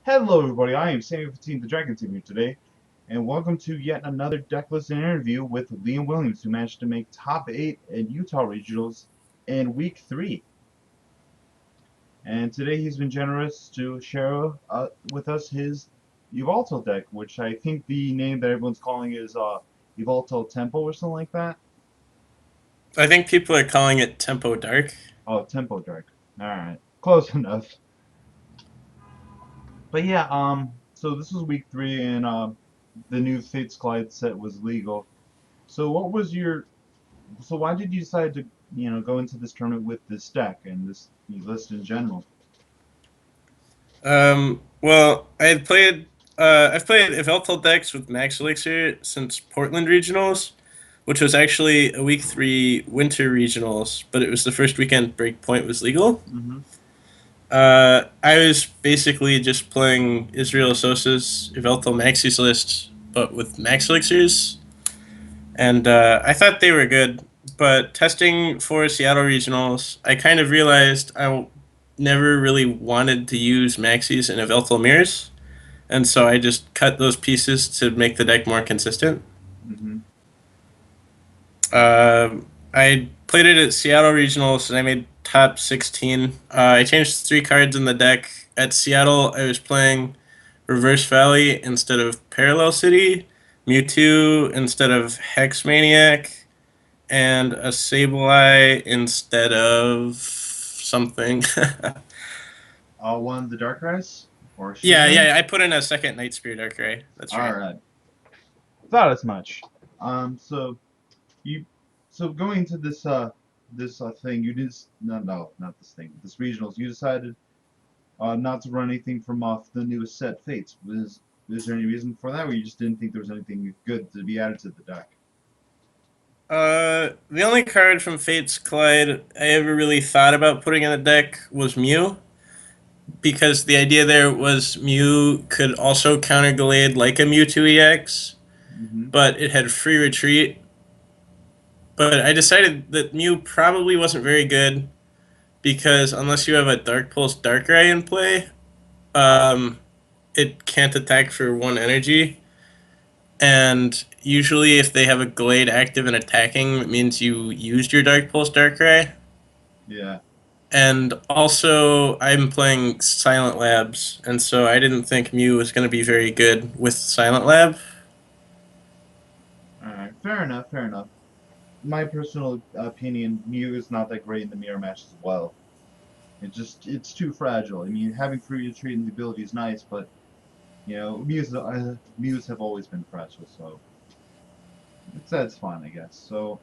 Hello, everybody. I am Sammy 15, the Dragon Team here today, and welcome to yet another Decklist interview with Liam Williams, who managed to make top 8 in Utah Regionals in Week 3. And today he's been generous to share with us his Yveltal deck, which I think the name that everyone's calling is Yveltal Tempo or something like that. I think people are calling it Tempo Dark. Oh, Tempo Dark. Alright, close enough. But yeah, so this was Week 3, and the new Fates Collide set was legal. So what was your so why did you decide to, go into this tournament with this deck and this list in general? Well, I've played Yveltal decks with Max Elixir since Portland Regionals, which was actually a Week 3 Winter Regionals, but it was the first weekend Breakpoint was legal. Mm-hmm. I was basically just playing Israel Sosa's Yveltal Maxis list, but with Max Elixirs, and I thought they were good. But testing for Seattle Regionals, I kind of realized I never really wanted to use Maxis and Yveltal mirrors, and so I just cut those pieces to make the deck more consistent. Mm-hmm. I played it at Seattle Regionals and I made top 16. I changed 3 cards in the deck. At Seattle, I was playing Reverse Valley instead of Parallel City, Mewtwo instead of Hex Maniac, and a Sableye instead of something. One of the Dark or yeah, Shaymin? yeah, I put in a second Night Spear Darkrai. That's All right. right, thought as much. So you, so going into this thing, you did no, not this thing, this regionals. You decided not to run anything from off the newest set, Fates. Was there any reason for that, or you just didn't think there was anything good to be added to the deck? The only card from Fates Collide I ever really thought about putting in the deck was Mew, because the idea there was Mew could also counter Gallade like a Mewtwo EX, Mm-hmm. but it had free retreat. But I decided that Mew probably wasn't very good because unless you have a Dark Pulse Darkrai in play, um, it can't attack for 1 energy. And usually, if they have a Glade active and attacking, it means you used your Dark Pulse Darkrai. Yeah. And also, I'm playing Silent Labs, and so I didn't think Mew was going to be very good with Silent Lab. All right. Fair enough. Fair enough. My personal opinion, Mew is not that great in the mirror match as well. It's too fragile. I mean, having free retreat and the ability is nice, but Mews have always been fragile, so that's fine, I guess. So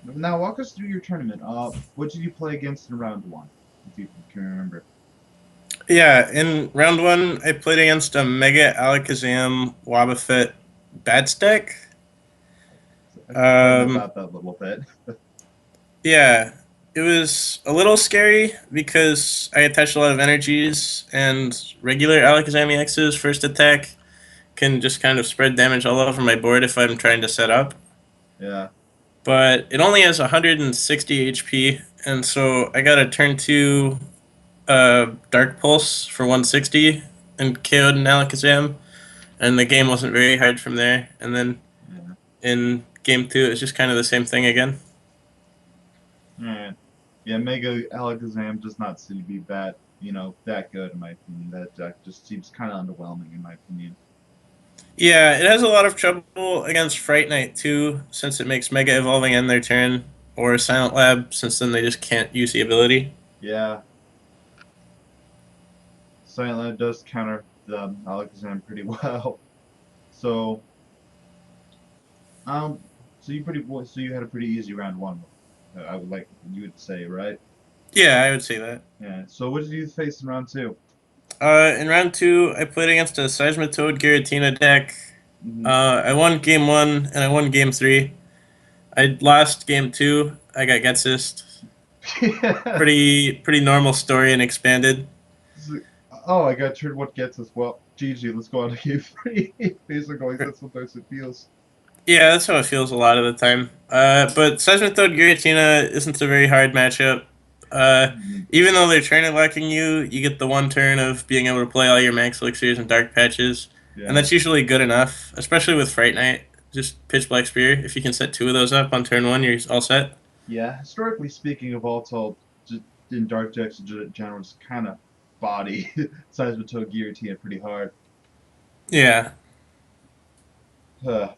now walk us through your tournament. What did you play against in round one, if you can remember? Yeah, in round 1, I played against a Mega Alakazam Wobbuffet Bats deck. I've heard Um, about that a little bit. yeah, it was a little scary because I attached a lot of energies, and regular Alakazam EX's first attack can just kind of spread damage all over my board if I'm trying to set up. Yeah. But it only has 160 HP, and so I got a turn 2 Dark Pulse for 160 and KO'd an Alakazam, and the game wasn't very hard from there. And then Yeah. in game 2, it was just kind of the same thing again. All right. Yeah, Mega Alakazam does not seem to be that good in my opinion. That deck just seems kind of underwhelming in my opinion. Yeah, it has a lot of trouble against Fright Knight too, since it makes Mega Evolving end their turn, or Silent Lab, since then they just can't use the ability. Yeah, Silent does counter the Alakazam pretty well. So, um, so you had a pretty easy round one. I would like you would say, right? Yeah, I would say that. Yeah. So what did you face in round two? In round 2, I played against a Seismitoad Giratina deck. Mm-hmm. I won game 1 and I won game 3. I lost game 2. I got Getsist. Pretty normal story and expanded. Oh, I got turned what gets us. Well, GG, let's go on to game three. Basically, that's sometimes it feels. Yeah, that's how it feels a lot of the time. But Seismitoad Giratina isn't a very hard matchup. Mhm. Even though they're turn locking you, you get the one turn of being able to play all your max elixirs and dark patches, and Yeah. that's usually good enough, especially with Fright Night. Just pitch black spear. If you can set two of those up on turn one, you're all set. Yeah, historically speaking, Yveltal just in Dark decks in general just kind of body Seismitoad Guillotine pretty hard. Yeah,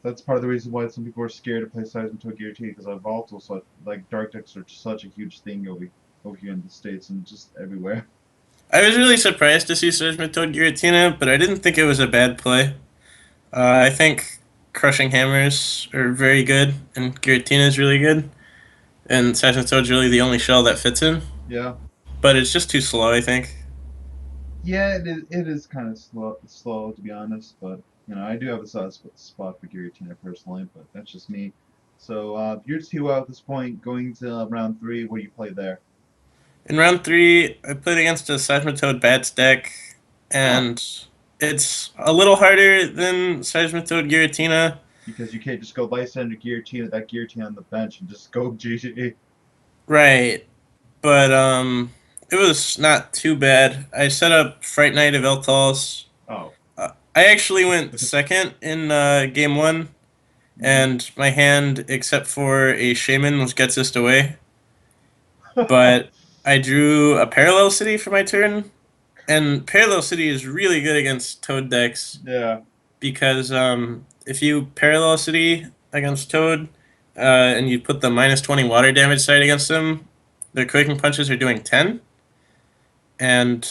That's part of the reason why some people are scared to play Seismitoad Guillotine because Yveltal, so like Dark decks are such a huge thing over here in the States and just everywhere. I was really surprised to see Seismitoad Giratina, but I didn't think it was a bad play. I think Crushing Hammers are very good, and Giratina is really good, and Seismitoad's really the only shell that fits in. Yeah, But it's just too slow, I think. yeah, it is kind of slow to be honest, but I do have a soft spot for Giratina personally, but that's just me. So you're 2 out at this point, going to round three. What do you play there? In round three, I played against a Seismitoad Bats deck, Huh. and it's a little harder than Seismitoad Giratina. Because you can't just go Lysander Guillotine at that Guillotine on the bench and just go GG. Right, but it was not too bad. I set up Fright Night of Eltals. Oh. I actually went second in game one, Mhm. and my hand, except for a Shaman, was Getsist away. But I drew a Parallel City for my turn, and Parallel City is really good against Toad decks Yeah. because if you Parallel City against Toad and you put the -20 water damage side against them, their Quaking Punches are doing 10. And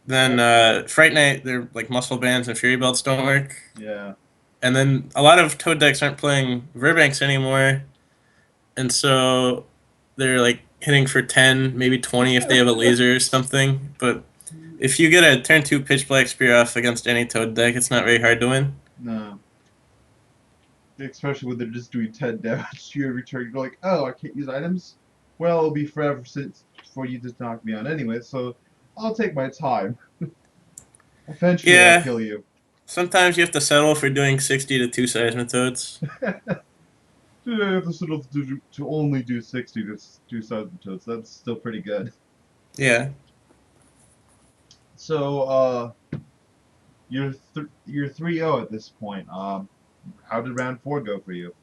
then Oh. Fright Night, their like Muscle Bands and Fury Belts don't work. Yeah. And then a lot of Toad decks aren't playing Verbanks anymore, and so they're like hitting for 10, maybe 20 if they have a laser or something. But if you get a turn 2 Pitch Black Spear off against any Toad deck, it's not very hard to win. No. Especially when they're just doing 10 damage to you every turn. You're like, oh, I can't use items? Well, it'll be forever since before you just knock me out anyway, so I'll take my time. Eventually I'll Yeah, kill you. sometimes you have to settle for doing 60 to 2 Seismitoads. I have to settle to only do 60 to do Seismitoads. That's still pretty good. Yeah. So, you're 3-0 at this point. How did round four go for you?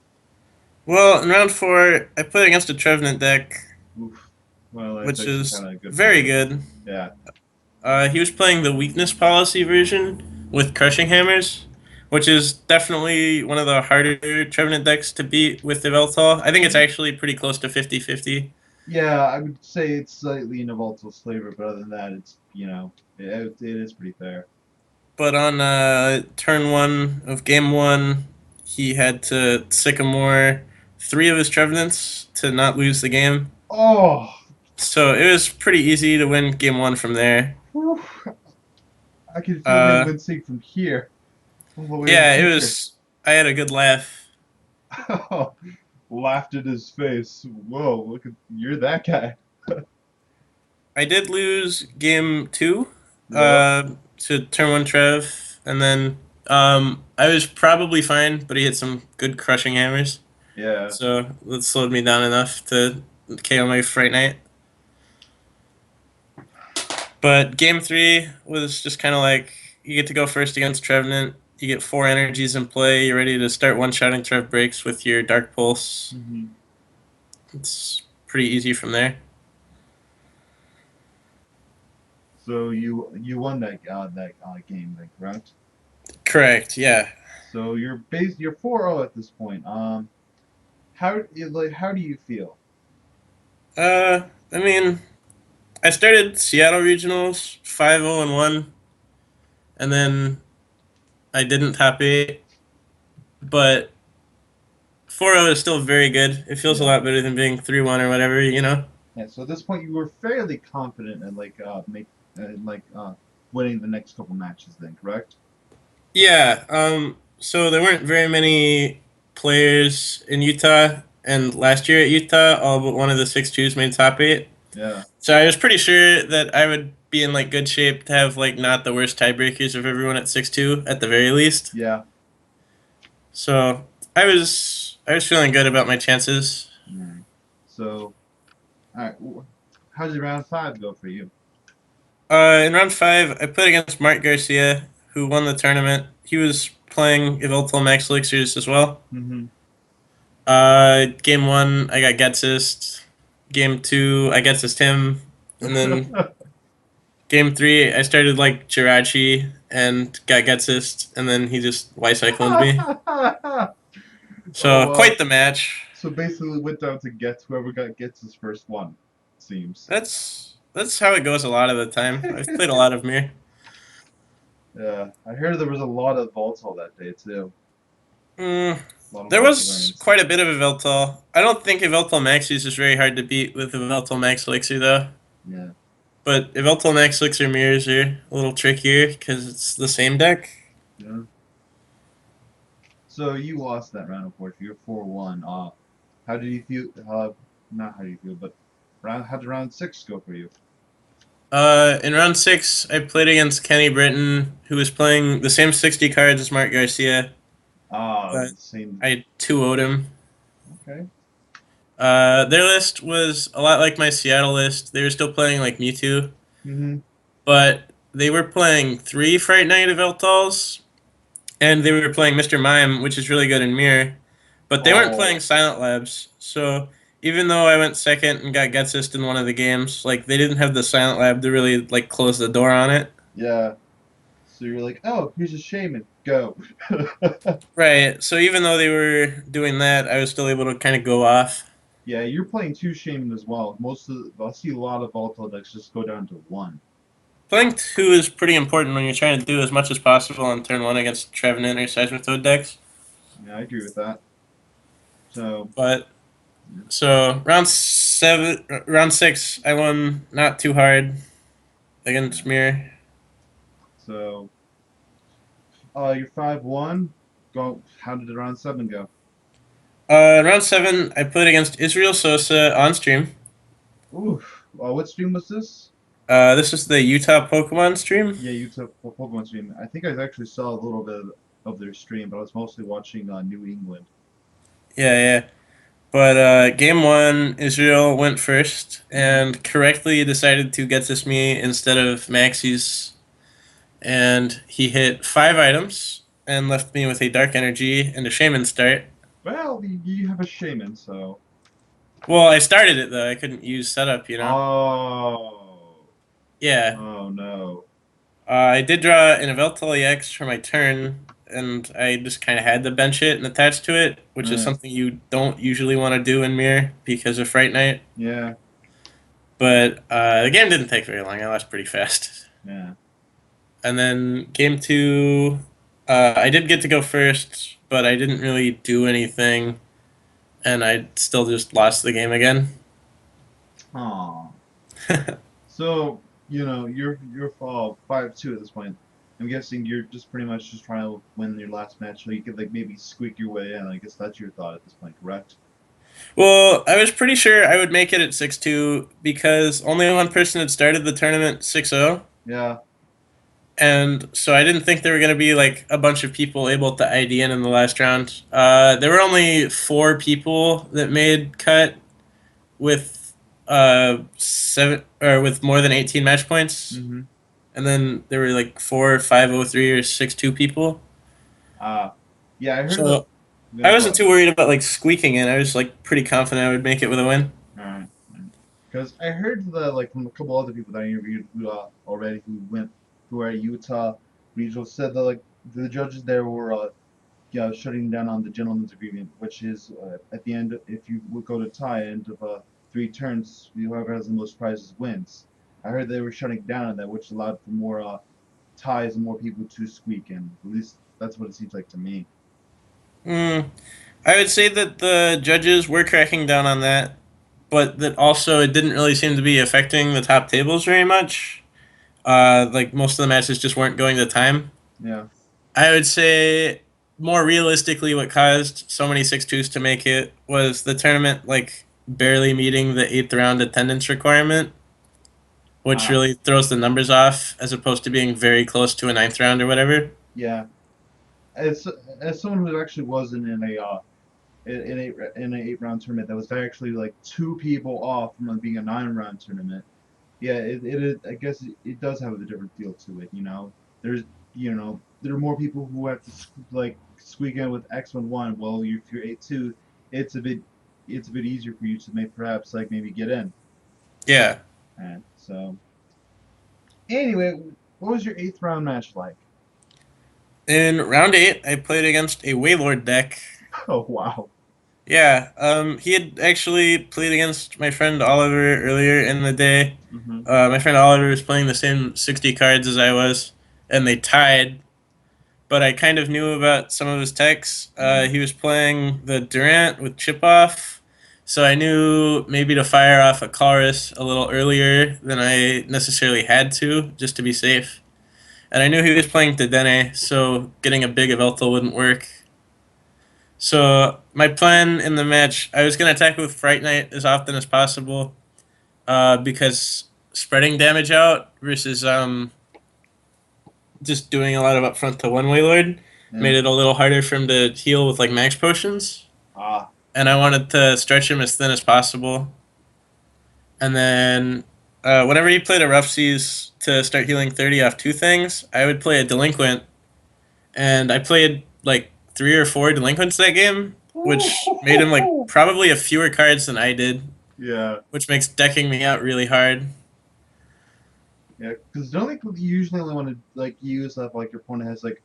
Well, in round 4, I played against a Trevenant deck, Oof. Well, that's which actually is kind of good for very you. good. Yeah. He was playing the weakness policy version with crushing hammers, which is definitely one of the harder Trevenant decks to beat with the Yveltal. I think it's Mhm. actually pretty close to 50-50. Yeah, I would say it's slightly in a volatile flavor, but other than that, it is pretty fair. But on turn one of game one, he had to sycamore three of his Trevenants to not lose the game. Oh, So it was pretty easy to win game one from there. whew, I can feel him Uh, wincing from here, all the way in the yeah, it future. was. I had a good laugh. Laughed in his face. Whoa, look at you're that guy. I did lose game two Yep. to turn one Trev, and then I was probably fine, but he hit some good crushing hammers, Yeah. so that slowed me down enough to KO my Fright Night. But game three was just kind of like you get to go first against Trevenant. You get four energies in play. You're ready to start one-shotting Trev breaks with your Dark Pulse. Hmm. It's pretty easy from there. So you won that game, then, correct? Correct. Yeah. So you're 4-0 at this point. How do you feel? I mean, I started Seattle Regionals 5-0-1, and then I didn't top 8, but 4-0 is still very good. It feels a Yeah. lot better than being 3-1 or whatever, you know? Yeah. So at this point, you were fairly confident in winning the next couple matches, then, correct? Yeah, so there weren't very many players in Utah, and last year at Utah, all but one of the 6-2s made top 8. Yeah. So I was pretty sure that I would be in like good shape to have like not the worst tiebreakers of everyone at 6-2 at the very least. Yeah. So I was feeling good about my chances. Mm. So, all right. how did round five go for you? In round five, I played against Mark Garcia, who won the tournament. He was playing Yveltal Max Elixirs as well. Mm-hmm. Game one, I got Getsist. Game two, I Getsist him. And then game three, I started like Jirachi and got Getsist, and then he just Y-cycloned me. Oh So, wow. quite the match. So basically, it went down to get whoever gets his first one. Seems. That's how it goes a lot of the time. I've played a lot of Mir. Yeah, I heard there was a lot of Voltal that day too. Mm, A lot of there Voltal was variants. quite a bit of Yveltal. I don't think Yveltal Maxis is very hard to beat with Yveltal Max Elixir, though. Yeah. But Yveltal Max Elixir mirrors are a little trickier because it's the same deck. Yeah. So you lost that round, unfortunately. You're 4-1. How did you feel? Not how do you feel, but how did round six go for you? In round six, I played against Kenny Britton, who was playing the same 60 cards as Mark Garcia, but The same. I 2-0'd him. Okay. Their list was a lot like my Seattle list. They were still playing like Mewtwo, Mm-hmm. but they were playing 3 Fright Night Yveltals, and they were playing Mr. Mime, which is really good in Mirror, but they weren't playing Oh, Silent Labs. So even though I went second and got Getsist in one of the games, like they didn't have the Silent Lab to really like close the door on it. yeah. So you're like, oh, here's a shaman. Go. Right. So even though they were doing that, I was still able to kind of go off. Yeah, you're playing two shaman as well. I see a lot of Voltal decks just go down to one. Playing two is pretty important when you're trying to do as much as possible on turn one against Trevenant or Seismitoad decks. Yeah, I agree with that. So, But yeah. so round six, I won not too hard against Yeah. Mirror. So, you're 5-1. Go. How did the round seven go? Round seven, I played against Israel Sosa on stream. Ooh. What stream was this? This is the Utah Pokemon stream. Yeah, you took Pokemon stream. I think I actually saw a little bit of their stream, but I was mostly watching New England. Yeah, yeah. But game one, Israel went first Hmm. and correctly decided to get this me instead of Maxie's, and he hit 5 items and left me with a Dark Energy and a Shaman start. Well, you have a shaman, so. Well, I started it though. I couldn't use setup. Oh. Yeah. Oh no. I did draw an Yveltal EX for my turn, and I just kind of had to bench it and attach to it, which is Eh, something you don't usually want to do in Mirror because of Fright Night. yeah. But the game didn't take very long. I lost pretty fast. Yeah. And then game two, I did get to go first, but I didn't really do anything, and I still just lost the game again. Aw. So, you're 5-2 at this point. I'm guessing you're just pretty much just trying to win your last match so you could like maybe squeak your way in. I guess that's your thought at this point, correct? Well, I was pretty sure I would make it at 6-2 because only one person had started the tournament 6-0. Yeah. And so I didn't think there were going to be like a bunch of people able to ID in the last round. There were only 4 people that made cut with seven or with more than 18 match points, Mm-hmm. and then there were like 4, 503 or 6-2 people. Uh, yeah, I heard that. So I Yeah, go wasn't on. too worried about like squeaking in. I was like pretty confident I would make it with a win. All right. Because I heard that like from a couple other people that I interviewed already who are at Utah Regional said that like the judges there were yeah, shutting down on the gentleman's agreement, which is at the end if you would go to tie end of 3 turns, whoever has the most prizes wins. I heard they were shutting down on that, which allowed for more ties and more people to squeak in. At least that's what it seems like to me. Mm, I would say that the judges were cracking down on that, but that also it didn't really seem to be affecting the top tables very much. Like most of the matches just weren't going to time. Yeah. I would say more realistically, what caused so many 6-2s to make it was the tournament like barely meeting the eighth round attendance requirement, which Ah. really throws the numbers off as opposed to being very close to a ninth round or whatever. Yeah. As as someone who actually wasn't in a in an 8 round tournament that was actually like 2 people off from being a 9 round tournament. yeah, I guess it does have a different feel to it. There's there are more people who have to like squeak in with X11. Well, if you're 8-2, it's a bit it's a bit easier for you to perhaps like maybe get in. Yeah. And so anyway, what was your eighth round match like? In round 8, I played against a Waylord deck. Oh wow. Yeah, he had actually played against my friend Oliver earlier in the day. Hmm. My friend Oliver was playing the same 60 cards as I was, and they tied. But I kind of knew about some of his techs. Hmm. He was playing the Durant with chip off, so I knew maybe to fire off a Chorus a little earlier than I necessarily had to, just to be safe. And I knew he was playing Dedenne, so getting a big Yveltal wouldn't work. So my plan in the match, I was going to attack with Fright Knight as often as possible, because spreading damage out versus just doing a lot of upfront to one way lord Yeah. made it a little harder for him to heal with like max potions. Ah. And I wanted to stretch him as thin as possible. And then whenever he played a rough seas to start healing 30 off two things, I would play a delinquent. And I played like three or four delinquents that game, which made him like probably a fewer cards than I did, Yeah. which makes decking me out really hard. Yeah, because don't think you usually only want to like use stuff like your opponent has like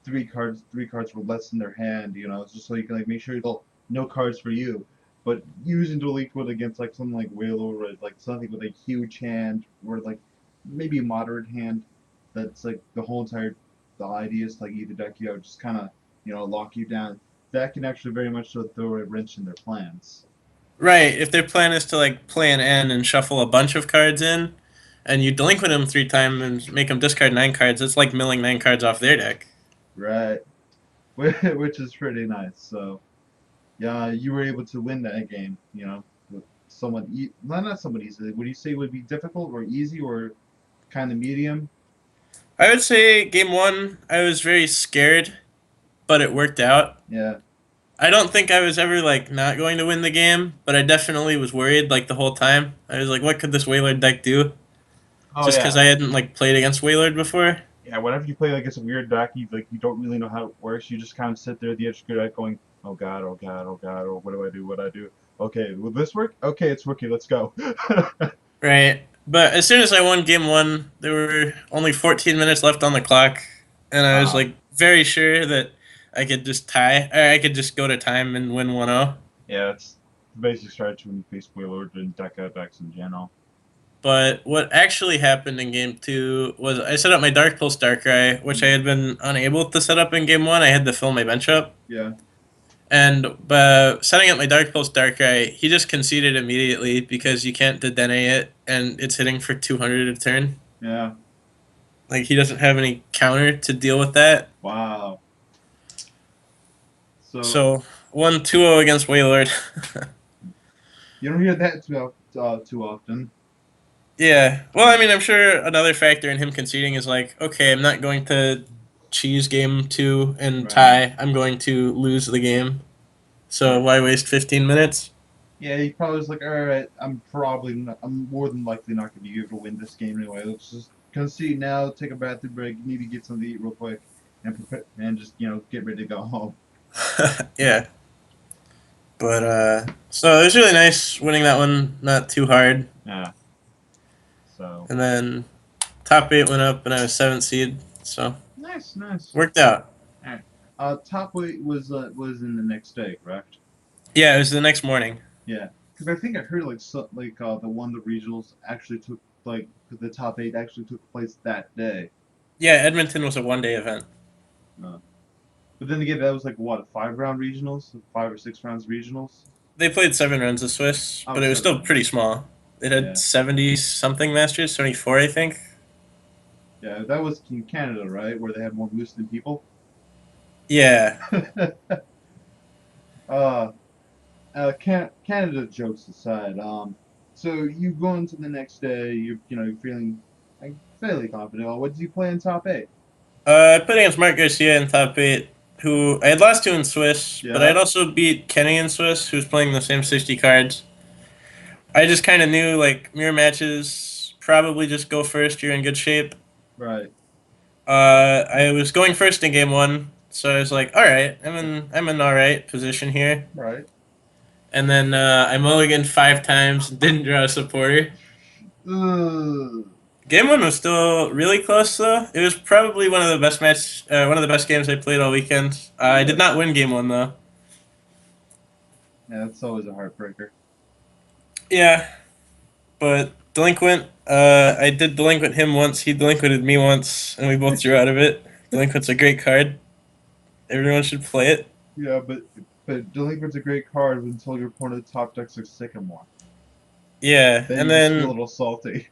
three cards for less in their hand, just so you can like make sure they'll no cards for you. But using Dual Equal against like something like Whale or like something with a huge hand or like maybe a moderate hand, that's like the idea is to like either deck you out, just kind of lock you down. That can actually very much so throw a wrench in their plans. Right, if their plan is to like play an N and shuffle a bunch of cards in, and you delinquent them three times and make them discard nine cards, it's like milling nine cards off their deck. Right. Which is pretty nice. So. Yeah, you were able to win that game, with not somewhat easily. Would you say it would be difficult or easy or kind of medium? I would say game one, I was very scared, but it worked out. Yeah. I don't think I was ever like not going to win the game, but I definitely was worried like the whole time. I was like, what could this Waylord deck do? Oh Just because yeah. I hadn't like played against Waylord before. Yeah, whenever you play like it's a weird deck, you don't really know how it works. You just kind of sit there at the edge of your deck going, "Oh God, oh God, oh God, oh what do I do? What do I do? Okay, will this work? Okay, it's working. Let's go." Right. But as soon as I won game one, there were only 14 minutes left on the clock, and I was Ah, like very sure that I could just tie, or I could just go to time and win 1-0. yeah, it's the basic strategy when you face Wheeler and deck out decks in general. But what actually happened in game two was I set up my Dark Pulse Darkrai, which I Hmm. had been unable to set up in game one. I had to fill my bench up. Yeah. And setting up my Dark Pulse Darkrai, he just conceded immediately because you can't Dedenne it, and it's hitting for 200 a turn. Yeah. Like, he doesn't have any counter to deal with that. Wow. So So, 1 2-0 against Waylord. you don't hear that too often. Yeah. Well, I mean, I'm sure another factor in him conceding is like, okay, I'm not going to cheese game two and Right. tie. I'm going to lose the game. So Right. why waste 15 minutes? Yeah, he probably was like, all right, I'm more than likely not going to be able to win this game anyway. Let's just concede now, take a bathroom break, maybe get something to eat real quick, and prepare, and just get ready to go home. Yeah. But so it was really nice winning that one, not too hard. Yeah. So And then top eight went up, and I was seventh seed, so nice, nice. worked out. All right. Top weight was in the next day, correct? Yeah, it was the next morning. Yeah, because I think I heard the regionals actually took like the top eight actually took place that day. Yeah, Edmonton was a 1 day event. Uh, but then again, that was like what, 5 round regionals, 5 or 6 rounds regionals. They played 7 rounds of Swiss, Oh, but it was seven still rounds. pretty small. It had Yeah, 70 something masters, 74, I think. yeah, that was in Canada, right, where they had more moose than people. Yeah. uh, Canada jokes aside, so you go into the next day, you're feeling like fairly confident. What did you play in top eight? I played against Mark Garcia in top eight, who I had lost to in Swiss, but I Yeah. had also beat Kenny in Swiss, who was playing the same 60 cards. I just kind of knew, like, mirror matches probably just go first. You're in good shape. Right. I was going first in game one, so I was like, all right, I'm in all right position here. Right. And then I mulliganed 5 times and didn't draw a supporter. Ugh. Game one was still really close though. It was probably one of the best games I played all weekend. I did Really? not win game one though. Yeah, that's always a heartbreaker. Yeah, but delinquent. I did delinquent him once. He delinquented me once, and we both drew out of it. Delinquent's a great card. Everyone should play it. Yeah, but Delinquent's a great card until your opponent top decks a Sycamore. Yeah, Then and you just feel a then little salty.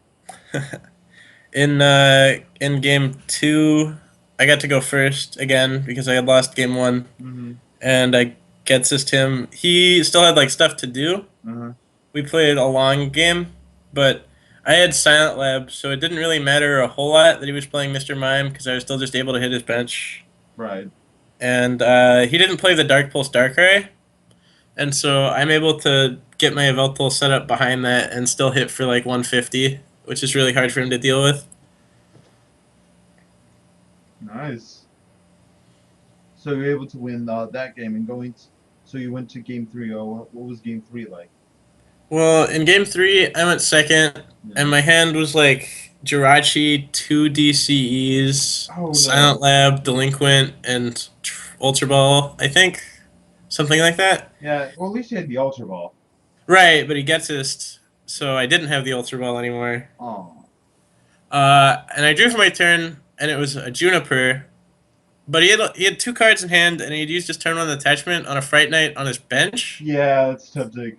in game two, I got to go first again because I had lost game one, Mm-hmm. and I getsist him. He still had like stuff to do. Uh-huh. We played a long game, but I had Silent Lab, so it didn't really matter a whole lot that he was playing Mr. Mime because I was still just able to hit his bench. Right. And he didn't play the Dark Pulse Darkrai, and so I'm able to get my Yveltal set up behind that and still hit for like 150, which is really hard for him to deal with. Nice. So you're able to win that game and so you went to game three. Oh, what was game three like? Well, in game three, I went second, Yeah. and my hand was like Jirachi, two DCEs, Oh Silent no. Lab, Delinquent, and Ultra Ball, I think. Something like that. Yeah. Well, at least you had the Ultra Ball. Right, but he gets this, so I didn't have the Ultra Ball anymore. Oh. And I drew for my turn, and it was a Juniper, but he had 2 cards in hand, and he'd used his turn 1 attachment on a Fright Knight on his bench. Yeah, that's tempting.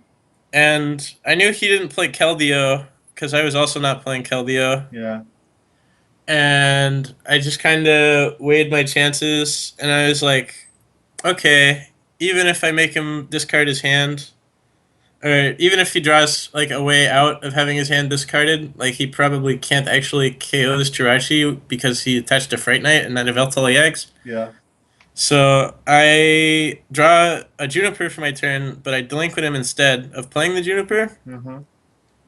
And I knew he didn't play Keldeo, because I was also not playing Keldeo. Yeah. And I just kind of weighed my chances, and I was like, okay, even if I make him discard his hand, or even if he draws like a way out of having his hand discarded, like he probably can't actually KO this Jirachi because he attached a Fright Knight and not a Yveltal EX. Yeah. So I draw a Juniper for my turn, but I delinquent him instead of playing the Juniper, Uh-huh.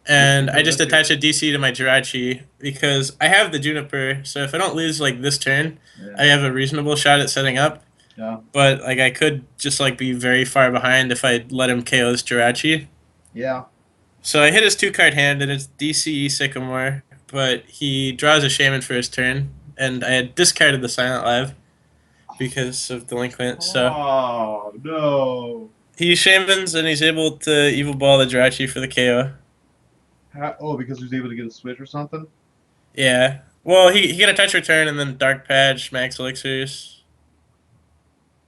and I Because just that's your. attach a DC to my Jirachi because I have the Juniper. So if I don't lose like this turn, Yeah. I have a reasonable shot at setting up. Yeah. But like I could just like be very far behind if I let him KO this Jirachi. Yeah. So I hit his 2 card hand and it's DCE Sycamore, but he draws a Shaman for his turn, and I had discarded the Silent Live because of Delinquent. So Oh no. he Shamans and he's able to Evil Ball the Jirachi for the KO. Oh, because he was able to get a switch or something? Yeah. Well, he can attach return and then Dark Patch, Max Elixirs.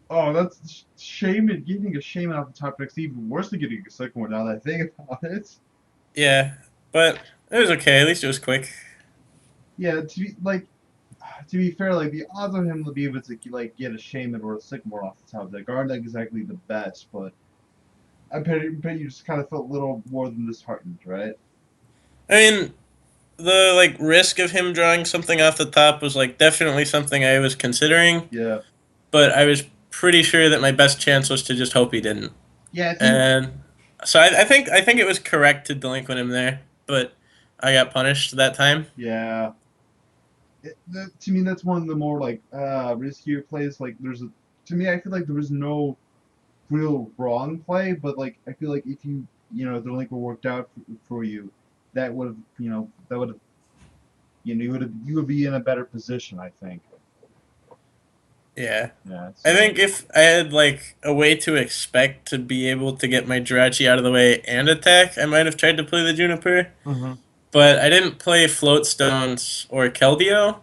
Oh, that's Shaman. Getting a Shaman off the top deck's even worse than getting a second one now that I think about it. Yeah, but it was okay. At least it was quick. Yeah, to be fair, like the odds of him to be able to like get a Shaman or a Sycamore off the top deck aren't exactly the best, but bet you just kind of felt a little more than disheartened, right? I mean, the like risk of him drawing something off the top was like definitely something I was considering, Yeah. but I was pretty sure that my best chance was to just hope he didn't. Yeah, I think. And so I think it was correct to delinquent him there, but I got punished that time. Yeah. To me, that's one of the more like riskier plays. Like, to me, I feel like there was no real wrong play, but like I feel like if the link were worked out for you, that would have you would be in a better position, I think. Yeah. Yeah. I So. think if I had like a way to expect to be able to get my Jirachi out of the way and attack, I might have tried to play the Juniper. Uh-huh. But I didn't play Float Stones or Keldeo.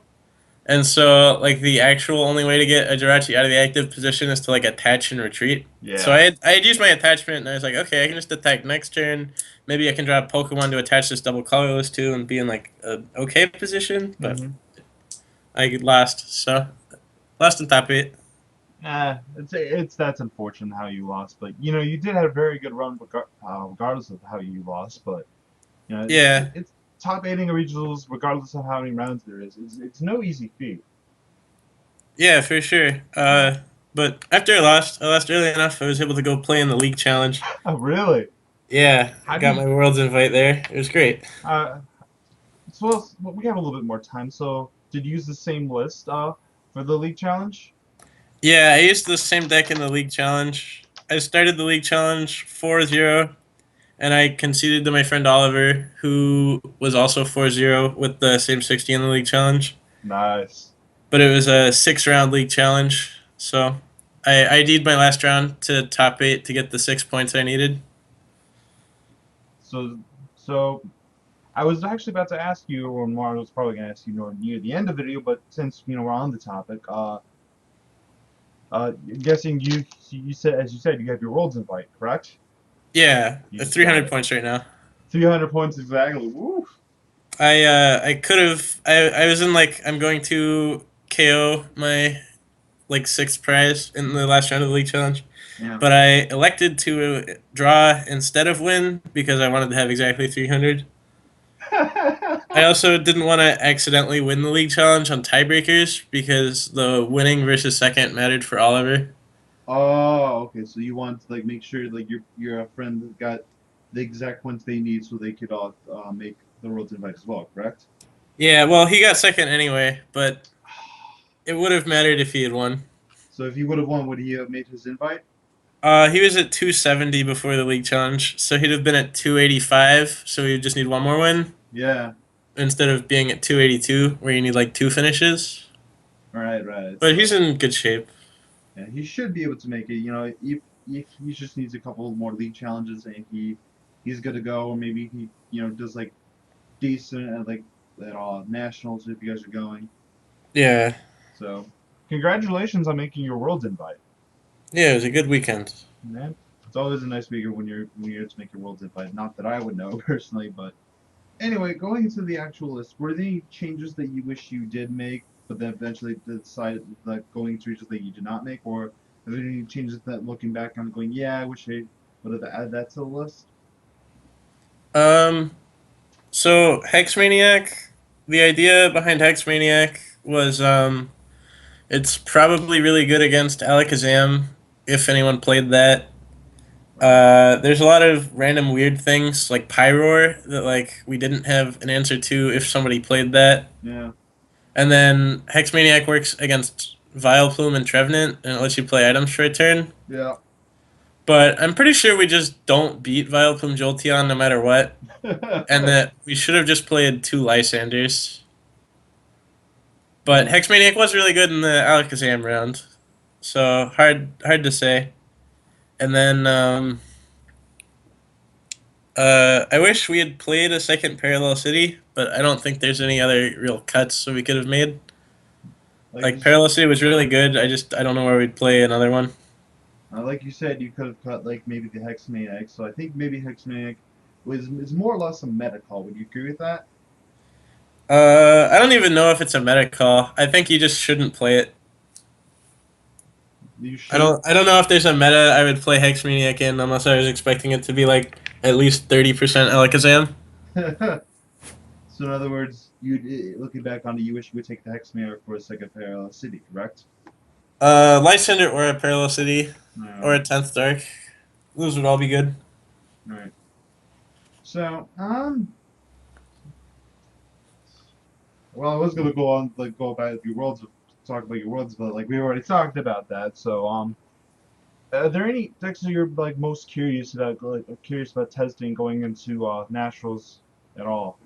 And so, like, the actual only way to get a Jirachi out of the active position is to, like, attach and retreat. So Yeah. I had used my attachment, and I was like, okay, I can just attack next turn. Maybe I can draw a Pokemon to attach this double colorless to and be in, like, an okay position. But Mm-hmm. I lost, so lost in top 8. It's that's unfortunate how you lost, but you did have a very good run regardless of how you lost. But Yeah, it's top eighting regionals regardless of how many rounds there is. It's no easy feat. yeah, for sure. Yeah. But after I lost early enough, I was able to go play in the league challenge. Oh, really? Yeah, I How do got you? my world's invite there. It was great. Uh, well, we have a little bit more time. So, did you use the same list for the league challenge? Yeah, I used the same deck in the league challenge. I started the league challenge 4-0, and I conceded to my friend Oliver, who was also 4-0 with the same 60 in the league challenge. Nice. But it was a 6 round league challenge, so I ID'd my last round to top 8 to get the 6 points I needed. So, so I was actually about to ask you, or Mara was probably going to ask you near the end of the video, but since we're on the topic, guessing you said as you said you have your worlds invite, correct? Yeah, You just got 300 it. points right now. 300 points exactly. Woo. I could have I was in like I'm going to KO my like sixth prize in the last round of the league challenge, Yeah. but I elected to draw instead of win because I wanted to have exactly 300. I also didn't want to accidentally win the league challenge on tiebreakers because the winning versus second mattered for Oliver. Oh, okay. So you want to like make sure like your friend got the exact points they need so they could make the world's invite as well, correct? Yeah, well, he got second anyway, but it would have mattered if he had won. So if he would have won, would he have made his invite? He was at 270 before the league challenge, so he'd have been at 285. So he'd just need one more win Yeah. instead of being at 282, where you need like two finishes. Right, right. But So he's in good shape. yeah, he should be able to make it. You know, if he just needs a couple more league challenges and he's good to go, or maybe he does like decent at like at nationals if you guys are going. Yeah, So congratulations on making your world's invite, yeah, it was a good weekend. man. It's always a nice weekend when you're to make your world's invite. Not that I would know personally, but anyway, going into the actual list, were there any changes that you wish you did make, but then eventually decided that going to changes that you did not make, or are there any changes that looking back on going, yeah, I wish I would have added that to the list? Um, so Hex Maniac, the idea behind Hex Maniac was it's probably really good against Alakazam if anyone played that. Right. There's a lot of random weird things like Pyroar that like we didn't have an answer to if somebody played that. Yeah. And then Hexmaniac works against Vileplume and Trevenant, and it lets you play items for a turn. Yeah. But I'm pretty sure we just don't beat Vileplume Jolteon no matter what, and that we should have just played two Lysanders. But Yeah. Hexmaniac was really good in the Alakazam round, so hard to say. And then I wish we had played a second Parallel City, but I don't think there's any other real cuts so we could have made. Like Like Parallel City was really good. I don't know where we'd play another one. like you said, you could have cut like maybe the Hexmaniac. So I think maybe Hexmaniac was is more or less a meta call. Would you agree with that? I don't even know if it's a meta call. I think you just shouldn't play it. You I shouldn't. don't I don't know if there's a meta I would play Hex Maniac in unless I was expecting it to be like at least 30% Alakazam. So in other words, you looking back on it, you wish you would take the Hexmare for a second parallel city, correct? Lysander or a Parallel City All or a right, 10th Dark. Those would all be good. all right. So well, I was gonna go on like go about your worlds, talk about your worlds, but like we already talked about that. So are there any decks that you're like most curious about testing going into nationals at all?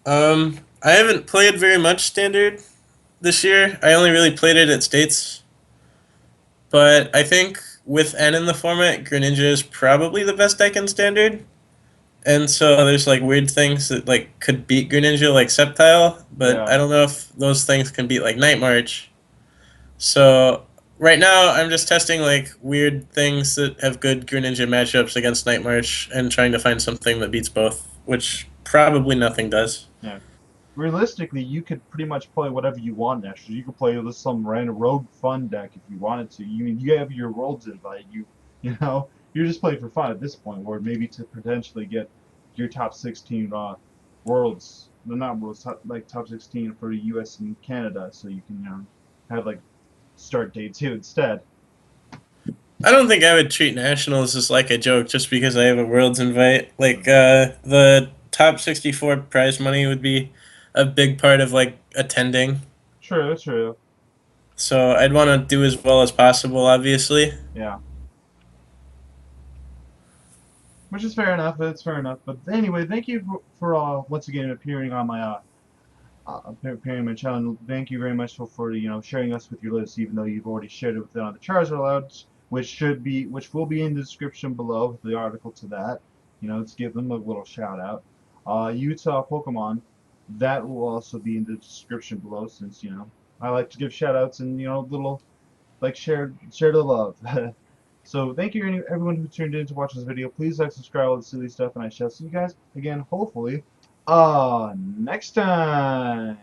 I haven't played very much Standard this year. I only really played it at States. But I think with N in the format, Greninja is probably the best deck in Standard. And so there's like weird things that like could beat Greninja like Sceptile, but Yeah. I don't know if those things can beat like Night March. So right now I'm just testing like weird things that have good Greninja matchups against Night March and trying to find something that beats both, which probably nothing does. Yeah. Realistically, you could pretty much play whatever you want next. You could play with some random rogue fun deck if you wanted to. You have your worlds invite. You're just playing for fun at this point, or maybe to potentially get your top 16 worlds, no, not worlds, like top 16 for the U.S. and Canada, so you can have like start day two instead. I don't think I would treat nationals as like a joke just because I have a world's invite. Like the top 64 prize money would be a big part of like attending. True, true. So I'd want to do as well as possible, obviously. Yeah. Which is fair enough. It's fair enough. But anyway, thank you for once again appearing on my appearing on my channel. Thank you very much for sharing us with your list, even though you've already shared it with it on the Charizard Alouds, which will be in the description below with the article to that. Let's give them a little shout out. Utah Pokemon, that will also be in the description below, since I like to give shout outs and little like share the love. So thank you everyone who tuned in to watch this video. Please like, subscribe, all the silly stuff, and I shall see you guys again, hopefully, next time.